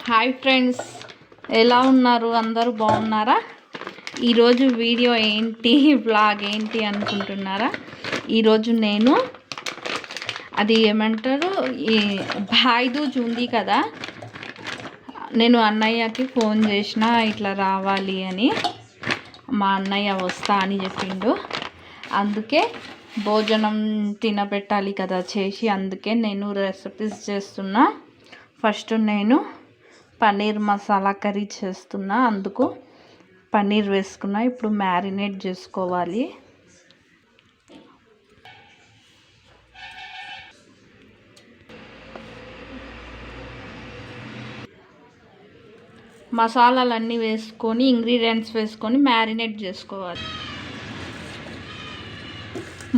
Hi friends, ఎలా ఉన్నారు? అందరూ బాగున్నారా? ఈరోజు వీడియో ఏంటి, బ్లాగ్ ఏంటి అనుకుంటున్నారా? ఈరోజు నేను అది ఏమంటారు, ఈ భాయ్ దూజ్ ఉంది కదా, నేను అన్నయ్యకి ఫోన్ చేసిన ఇట్లా రావాలి అని. మా అన్నయ్య వస్తా అని చెప్పిండు. అందుకే భోజనం తినబెట్టాలి కదా చేసి, అందుకే నేను రెసిపీస్ చేస్తున్నా. ఫస్ట్ నేను పన్నీర్ మసాలా కర్రీ చేస్తున్నా, అందుకు పన్నీర్ వేసుకున్నా. ఇప్పుడు మ్యారినేట్ చేసుకోవాలి. మసాలాలన్నీ వేసుకొని, ఇంగ్రీడియంట్స్ వేసుకొని మ్యారినేట్ చేసుకోవాలి.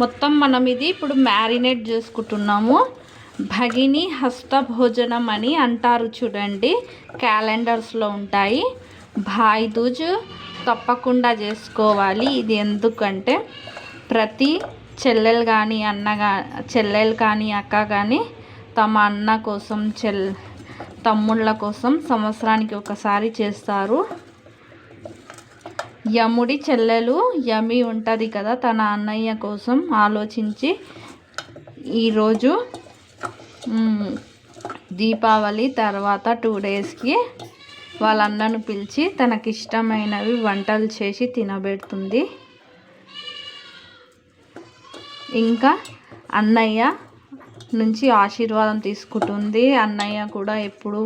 మొత్తం మనం ఇది ఇప్పుడు మ్యారినేట్ చేసుకుంటున్నాము. భగిని హస్త భోజనం అని అంటారు చూడండి, క్యాలెండర్స్లో ఉంటాయి. భాయ్ దూజ్ తప్పకుండా చేసుకోవాలి. ఇది ఎందుకంటే ప్రతి చెల్లెలు కానీ చెల్లెలు కానీ అక్క కానీ తమ అన్న కోసం తమ్ముళ్ళ కోసం సంవత్సరానికి ఒకసారి చేస్తారు. యముడి చెల్లెలు యమి ఉంటుంది కదా, తన అన్నయ్య కోసం ఆలోచించి ఈరోజు దీపావళి తర్వాత 2 డేస్కి వాళ్ళ అన్నను పిలిచి తనకిష్టమైనవి వంటలు చేసి తినబెడుతుంది. ఇంకా అన్నయ్య నుంచి ఆశీర్వాదం తీసుకుంటుంది. అన్నయ్య కూడా ఎప్పుడు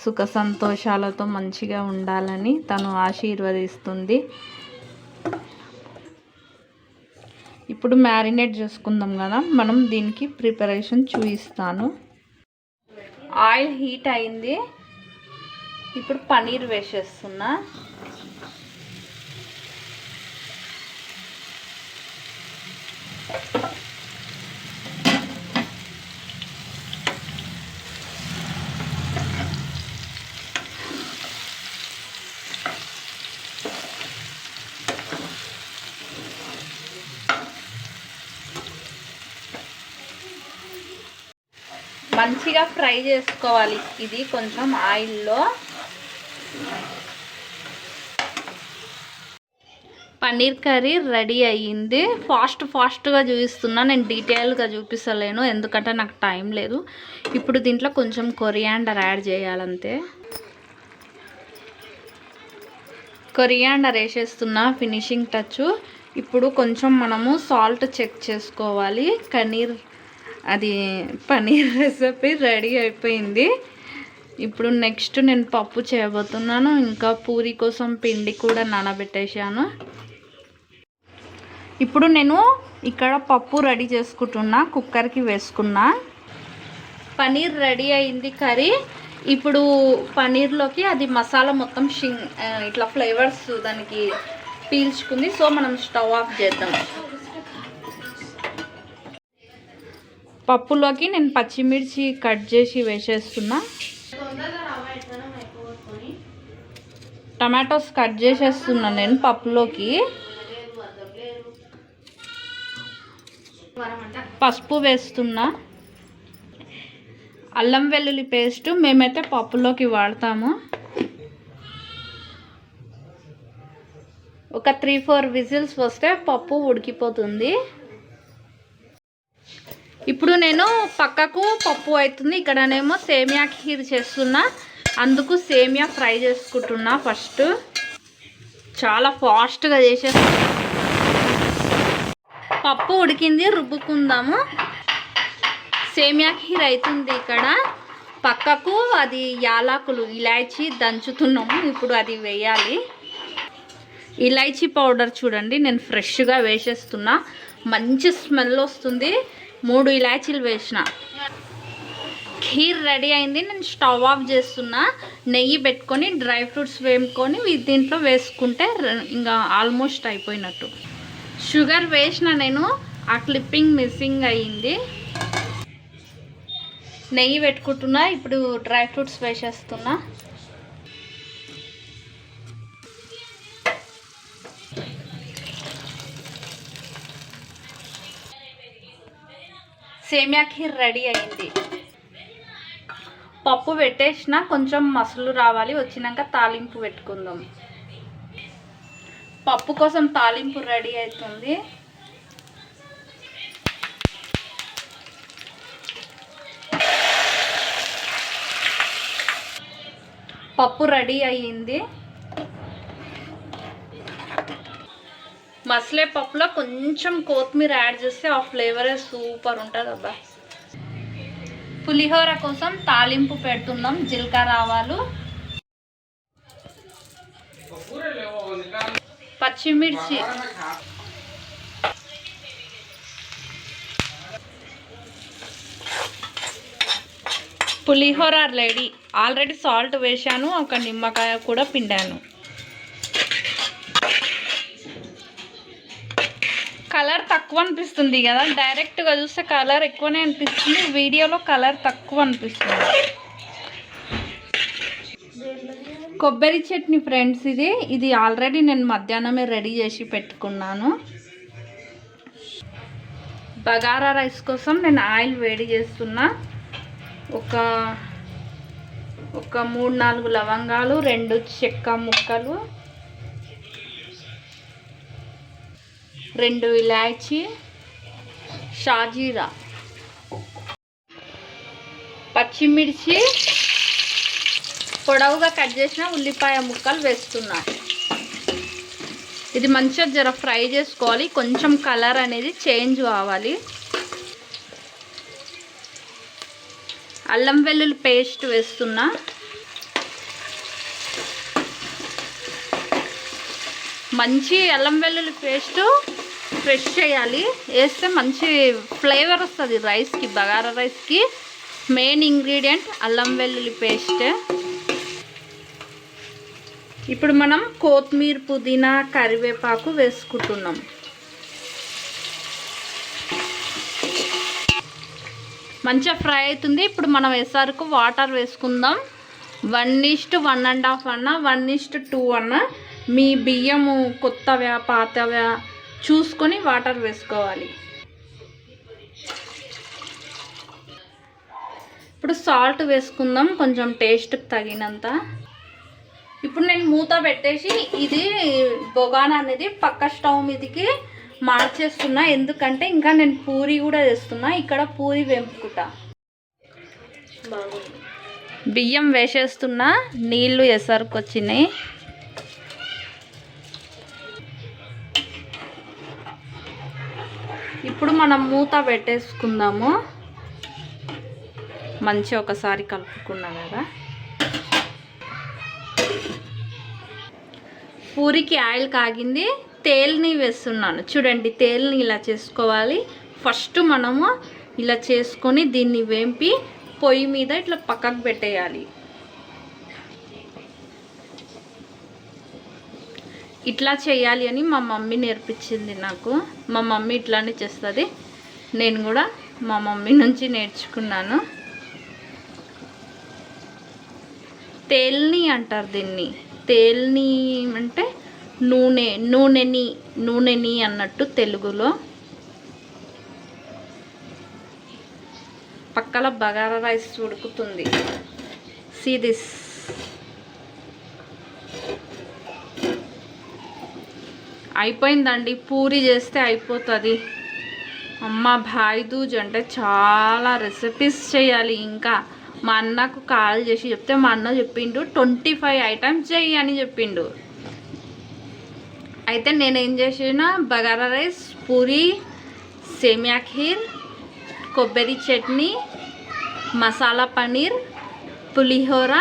సుఖ సంతోషాలతో మంచిగా ఉండాలని తను ఆశీర్వదిస్తుంది. ఇప్పుడు మ్యారినేట్ చేసుకుందాం కదా, మనం దీనికి ప్రిపరేషన్ చూపిస్తాను. ఆయిల్ హీట్ అయింది. ఇప్పుడు పన్నీర్ వేసేస్తున్నా. మంచిగా ఫ్రై చేసుకోవాలి. ఇది కొంచెం ఆయిల్లో. పన్నీర్ కర్రీ రెడీ అయ్యింది. ఫాస్ట్గా చూపిస్తున్నా, నేను డీటెయిల్గా చూపిస్తలేను ఎందుకంటే నాకు టైం లేదు. ఇప్పుడు దీంట్లో కొంచెం కొరియాండర్ యాడ్ చేయాలంతే. కొరియాండర్ వేసేస్తున్నా, ఫినిషింగ్ టచ్. ఇప్పుడు కొంచెం మనము సాల్ట్ చెక్ చేసుకోవాలి. పన్నీర్ రెసిపీ రెడీ అయిపోయింది. ఇప్పుడు నెక్స్ట్ నేను పప్పు చేయబోతున్నాను. ఇంకా పూరి కోసం పిండి కూడా నానబెట్టేసాను. ఇప్పుడు నేను ఇక్కడ పప్పు రెడీ చేసుకుంటున్నా, కుక్కర్కి వేసుకున్నా. పన్నీర్ రెడీ అయింది కర్రీ. ఇప్పుడు పన్నీర్లోకి అది మసాలా మొత్తం ఇట్లా ఫ్లేవర్స్ దానికి పీల్చుకుంది. సో మనం స్టవ్ ఆఫ్ చేద్దాం. పప్పులోకి నేను పచ్చిమిర్చి కట్ చేసి వేసేస్తున్నా. టమాటోస్ కట్ చేసేస్తున్నా నేను పప్పులోకి. పసుపు వేస్తున్నా. అల్లం వెల్లుల్లి పేస్ట్ మేమైతే పప్పులోకి వాడతాము. ఒక 3-4 విజిల్స్ వస్తే పప్పు ఉడికిపోతుంది. ఇప్పుడు నేను పక్కకు పప్పు అవుతుంది, ఇక్కడనేమో సేమియా ఖీర్ చేస్తున్నా. అందుకు సేమియా ఫ్రై చేసుకుంటున్నా. ఫస్ట్ చాలా ఫాస్ట్గా చేసేస్తున్నా. పప్పు ఉడికింది, రుబ్బుకుందాము. సేమియా ఖీర్ అవుతుంది. ఇక్కడ పక్కకు అది యాలకులు ఇలాచీ దంచుతున్నాము. ఇప్పుడు అది వేయాలి. ఇలాచీ పౌడర్ చూడండి, నేను ఫ్రెష్గా వేసేస్తున్నా. మంచి స్మెల్ వస్తుంది. 3 ఇలాచీలు వేసిన. ఖీర్ రెడీ అయింది. నేను స్టవ్ ఆఫ్ చేస్తున్నా. నెయ్యి పెట్టుకొని డ్రై ఫ్రూట్స్ వేపుకొని దీంట్లో వేసుకుంటే ఇంకా ఆల్మోస్ట్ అయిపోయినట్టు. షుగర్ వేసిన నేను, ఆ క్లిప్పింగ్ మిస్సింగ్ అయ్యింది. నెయ్యి పెట్టుకుంటున్నా. ఇప్పుడు డ్రై ఫ్రూట్స్ వేసేస్తున్నా. సేమియా ఖీర్ రెడీ అయింది. పప్పు పెట్టేసిన కొంచెం మసలు రావాలి, వచ్చినాక తాలింపు పెట్టుకుందాం. పప్పు కోసం తాలింపు రెడీ అవుతుంది. పప్పు రెడీ అయ్యింది. మసలే పప్పులో కొంచెం కొత్తిమీర యాడ్ చేస్తే ఆ ఫ్లేవరే సూపర్ ఉంటుంది అబ్బా. పులిహోర కోసం తాలింపు పెడుతున్నాం. జీలకర్ర, ఆవాలు, పచ్చిమిర్చి, పులిహోర రెడీ. ఆల్రెడీ సాల్ట్ వేసాను, ఒక నిమ్మకాయ కూడా పిండాను. కలర్ తక్కువ అనిపిస్తుంది కదా, డైరెక్ట్గా చూస్తే కలర్ ఎక్కువనే అనిపిస్తుంది, వీడియోలో కలర్ తక్కువ అనిపిస్తుంది. కొబ్బరి చట్నీ ఫ్రెండ్స్, ఇది ఆల్రెడీ నేను మధ్యాహ్నమే రెడీ చేసి పెట్టుకున్నాను. బగారా రైస్ కోసం నేను ఆయిల్ వేడి చేస్తున్నా. ఒక 3-4 లవంగాలు, 2 చెక్క ముక్కలు, 2 ఇలాచీ, షాజీరా, పచ్చిమిర్చి, పొడవుగా కట్ చేసిన ఉల్లిపాయ ముక్కలు వేస్తున్నా. ఇది మంచిగా జర ఫ్రై చేసుకోవాలి, కొంచెం కలర్ అనేది చేంజ్ కావాలి. అల్లం వెల్లుల్లి పేస్ట్ వేస్తున్నా. మంచి అల్లం వెల్లుల్లి పేస్ట్ ఫ్రెష్ చేయాలి, వేస్తే మంచి ఫ్లేవర్ వస్తుంది రైస్కి. బగారా రైస్కి మెయిన్ ఇంగ్రీడియంట్ అల్లం వెల్లుల్లి పేస్ట్. ఇప్పుడు మనం కొత్తిమీర, పుదీనా, కరివేపాకు వేసుకుంటున్నాం. మంచిగా ఫ్రై అవుతుంది. ఇప్పుడు మనం వేసరికి వాటర్ వేసుకుందాం. 1:1.5 అన్న, 1:2 అన్న, మీ బియ్యము కొత్తవా పాతవా చూసుకొని వాటర్ వేసుకోవాలి. ఇప్పుడు సాల్ట్ వేసుకుందాం కొంచెం టేస్ట్కి తగినంత. ఇప్పుడు నేను మూత పెట్టేసి ఇది బొగానా అనేది పక్క స్టవ్ మీదకి మార్చేస్తున్నా, ఎందుకంటే ఇంకా నేను పూరి కూడా చేస్తున్నా. ఇక్కడ పూరి వేపుకుంటా. బియ్యం వేసేస్తున్నా, నీళ్ళు ఎసరికి వచ్చినాయి. ఇప్పుడు మనం మూత పెట్టేసుకుందాము. మంచిగా ఒకసారి కలుపుకున్నాం కదా. పూరికి ఆయిల్ కాగింది, తేల్ని వేస్తున్నాను. చూడండి, తేల్ని ఇలా చేసుకోవాలి. ఫస్ట్ మనము ఇలా చేసుకొని దీన్ని వేంపి పొయ్యి మీద ఇట్లా పక్కకు పెట్టేయాలి. ఇట్లా చేయాలి అని మా మమ్మీ నేర్పించింది నాకు. మా మమ్మీ ఇట్లానే చేస్తుంది, నేను కూడా మా మమ్మీ నుంచి నేర్చుకున్నాను. తేల్ని అంటారు దీన్ని. తేల్ని అంటే నూనెని అన్నట్టు తెలుగులో. పక్కల బగారా రైస్ ఉడుకుతుంది. See this. అయిపోయిందండి, పూరి చేస్తే అయిపోతుంది. అమ్మ భాయ్ దూజ్ అంటే చాలా రెసిపీస్ చేయాలి. ఇంకా మా అన్నకు కాల్ చేసి చెప్తే మా అన్న చెప్పిండు 25 ఐటమ్స్ చెయ్యి అని చెప్పిండు. అయితే నేనేం చేసిన, బగారా రైస్, పూరి, సేమియా ఖీర్, కొబ్బరి చట్నీ, మసాలా పన్నీర్, పులిహోర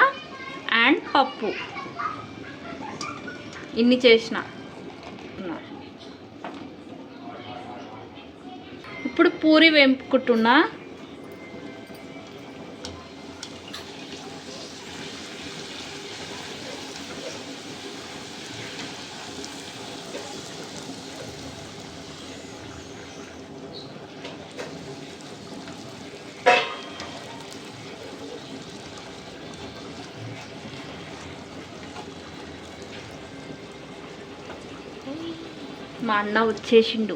అండ్ పప్పు, ఇన్ని చేసిన. ఇప్పుడు పూరి వేపుకుంటున్నా. మా అన్న వచ్చేసిండు.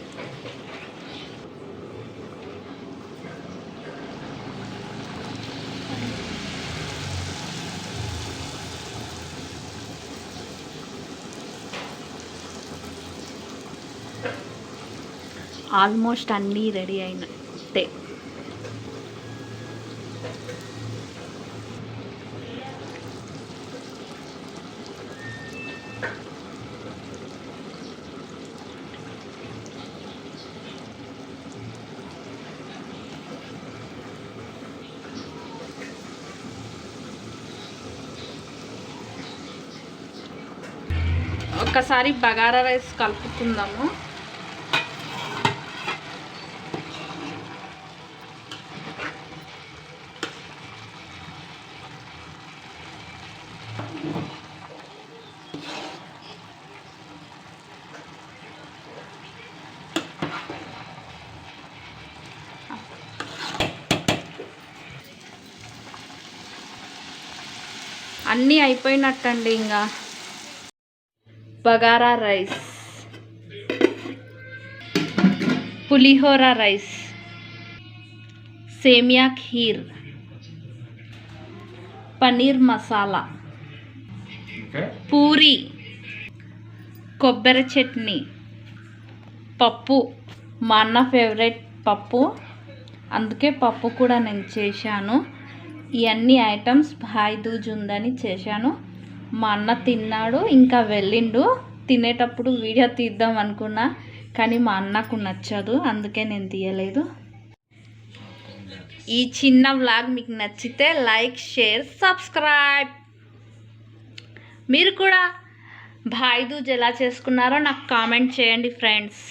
ఆల్మోస్ట్ అన్నీ రెడీ అయినట్టే. ఒకసారి బగారా రైస్ కలుపుకుందాము. అన్నీ అయిపోయినట్టండి. ఇంకా బగారా రైస్, పులిహోర రైస్, సేమియా ఖీర్, పన్నీర్ మసాలా, పూరి, కొబ్బరి చట్నీ, పప్పు. మా అన్న ఫేవరెట్ పప్పు, అందుకే పప్పు కూడా నేను చేశాను. ఇవన్నీ ఐటమ్స్ భాయ్ దూజ్ ఉందని చేశాను. మా అన్న తిన్నాడు, ఇంకా వెళ్ళిండు. తినేటప్పుడు వీడియో తీద్దాం అనుకున్నా, కానీ మా అన్నకు నచ్చదు, అందుకే నేను తీయలేదు. ఈ చిన్న వ్లాగ్ మీకు నచ్చితే లైక్, షేర్, సబ్స్క్రైబ్. మీరు కూడా భాయ్ దూజ్ ఎలా చేసుకున్నారో నాకు కామెంట్ చేయండి ఫ్రెండ్స్.